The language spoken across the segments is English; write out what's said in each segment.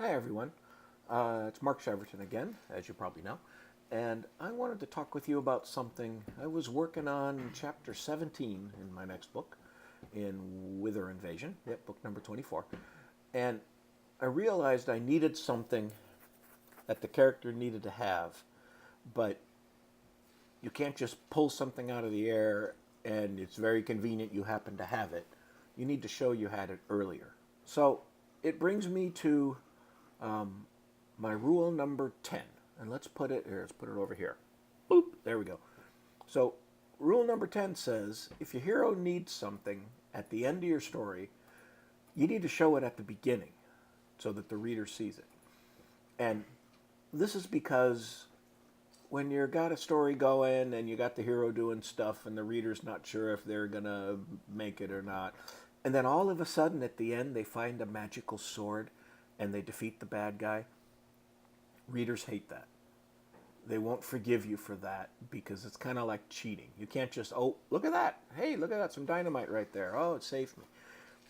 Hi, everyone. It's Mark Shiverton again, as you probably know. And I wanted to talk with you about something. I was working on chapter 17 in my next book, in Wither Invasion, yep, book number 24. And I realized I needed something that the character needed to have, but you can't just pull something out of the air and it's very convenient you happen to have it. You need to show you had it earlier. So it brings me to my rule number 10. And let's put it here. Let's put it over here. Boop. There we go. So, rule number 10 says if your hero needs something at the end of your story, you need to show it at the beginning so that the reader sees it. And this is because when you got a story going and you got the hero doing stuff and the reader's not sure if they're going to make it or not, and then all of a sudden at the end they find a magical sword and they defeat the bad guy, readers hate that. They won't forgive you for that because it's kind of like cheating. You can't just, oh, look at that. Hey, look at that. Some dynamite right there. Oh, it saved me.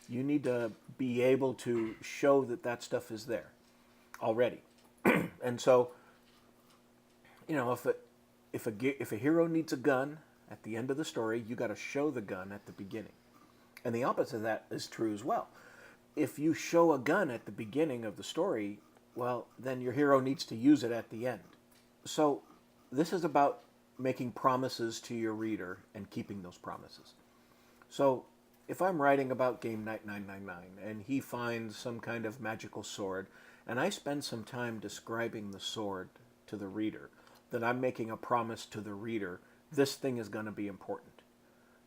You need to be able to show that that stuff is there already. And so, if a hero needs a gun at the end of the story, you got to show the gun at the beginning. And the opposite of that is true as well. If you show a gun at the beginning of the story, well, then your hero needs to use it at the end. So, this is about making promises to your reader and keeping those promises. So, if I'm writing about Game Night 999 and he finds some kind of magical sword, and I spend some time describing the sword to the reader, then I'm making a promise to the reader this thing is going to be important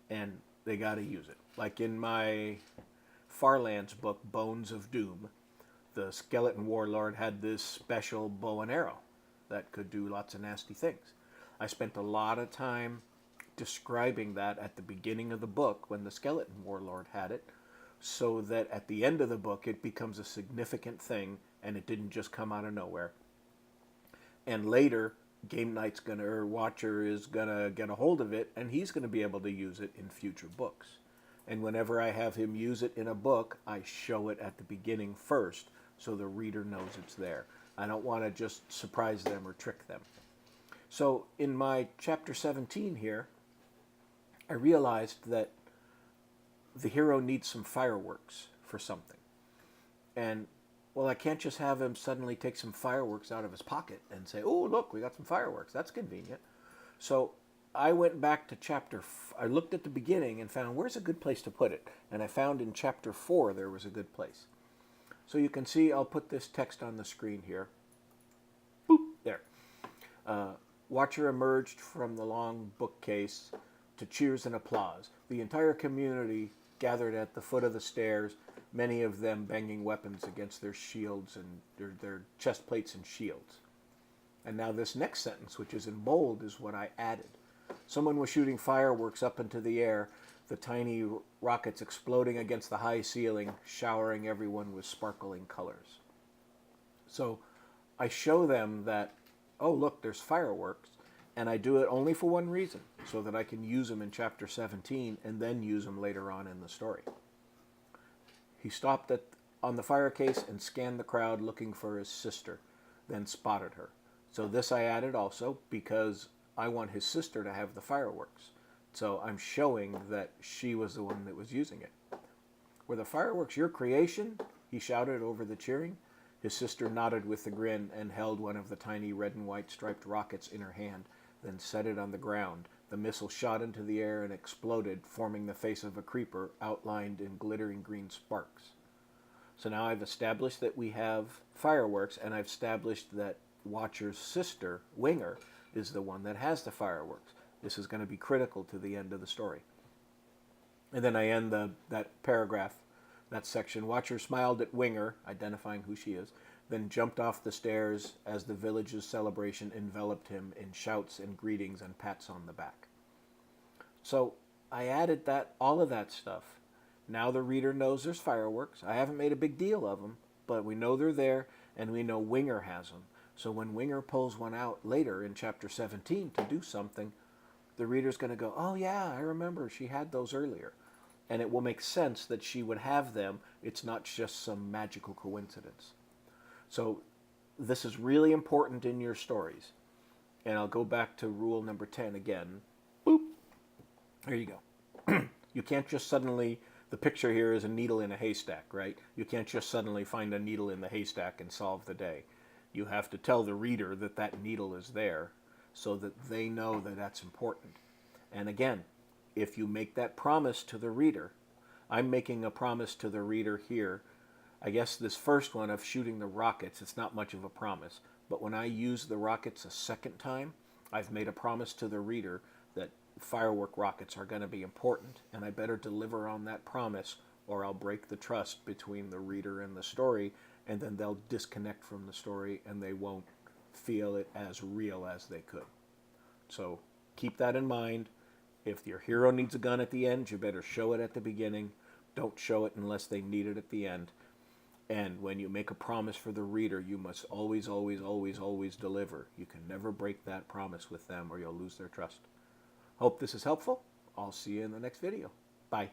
and they got to use it. Like in my Farlands book, Bones of Doom, the skeleton warlord had this special bow and arrow that could do lots of nasty things. I spent a lot of time describing that at the beginning of the book when the skeleton warlord had it, so that at the end of the book it becomes a significant thing and it didn't just come out of nowhere. And later, Game Night's gonna or Watcher is gonna get a hold of it and he's gonna be able to use it in future books. And whenever I have him use it in a book, I show it at the beginning first so the reader knows it's there. I don't want to just surprise them or trick them. So in my chapter 17 here, I realized that the hero needs some fireworks for something. And, well, I can't just have him suddenly take some fireworks out of his pocket and say, oh, look, we got some fireworks. That's convenient. So I went back to I looked at the beginning and found where's a good place to put it. And I found in chapter 4 there was a good place. So you can see, I'll put this text on the screen here. Boop, there. Watcher emerged from the long bookcase to cheers and applause. The entire community gathered at the foot of the stairs, many of them banging weapons against their shields and their chest plates and shields. And now this next sentence, which is in bold, is what I added. Someone was shooting fireworks up into the air, the tiny rockets exploding against the high ceiling, showering everyone with sparkling colors. So I show them that, oh, look, there's fireworks. And I do it only for one reason, so that I can use them in chapter 17 and then use them later on in the story. He stopped on the fire case and scanned the crowd looking for his sister, then spotted her. So this I added also because I want his sister to have the fireworks. So I'm showing that she was the one that was using it. Were the fireworks your creation? He shouted over the cheering. His sister nodded with a grin and held one of the tiny red and white striped rockets in her hand, then set it on the ground. The missile shot into the air and exploded, forming the face of a creeper outlined in glittering green sparks. So now I've established that we have fireworks, and I've established that Watcher's sister, Winger, is the one that has the fireworks. This is going to be critical to the end of the story. And then I end that paragraph, that section. Watcher smiled at Winger, identifying who she is, then jumped off the stairs as the village's celebration enveloped him in shouts and greetings and pats on the back. So I added all of that stuff. Now the reader knows there's fireworks. I haven't made a big deal of them, but we know they're there, and we know Winger has them. So when Winger pulls one out later in chapter 17 to do something, the reader's going to go, oh yeah, I remember she had those earlier. And it will make sense that she would have them. It's not just some magical coincidence. So this is really important in your stories. And I'll go back to rule number 10 again. Boop. There you go. You can't just suddenly, the picture here is a needle in a haystack, right? You can't just suddenly find a needle in the haystack and solve the day. You have to tell the reader that that needle is there so that they know that that's important. And again, if you make that promise to the reader, I'm making a promise to the reader here. I guess this first one of shooting the rockets, it's not much of a promise. But when I use the rockets a second time, I've made a promise to the reader that firework rockets are going to be important, and I better deliver on that promise or I'll break the trust between the reader and the story, and then they'll disconnect from the story and they won't feel it as real as they could. So keep that in mind. If your hero needs a gun at the end, you better show it at the beginning. Don't show it unless they need it at the end. And when you make a promise for the reader, you must always, always, always, always deliver. You can never break that promise with them or you'll lose their trust. Hope this is helpful. I'll see you in the next video. Bye.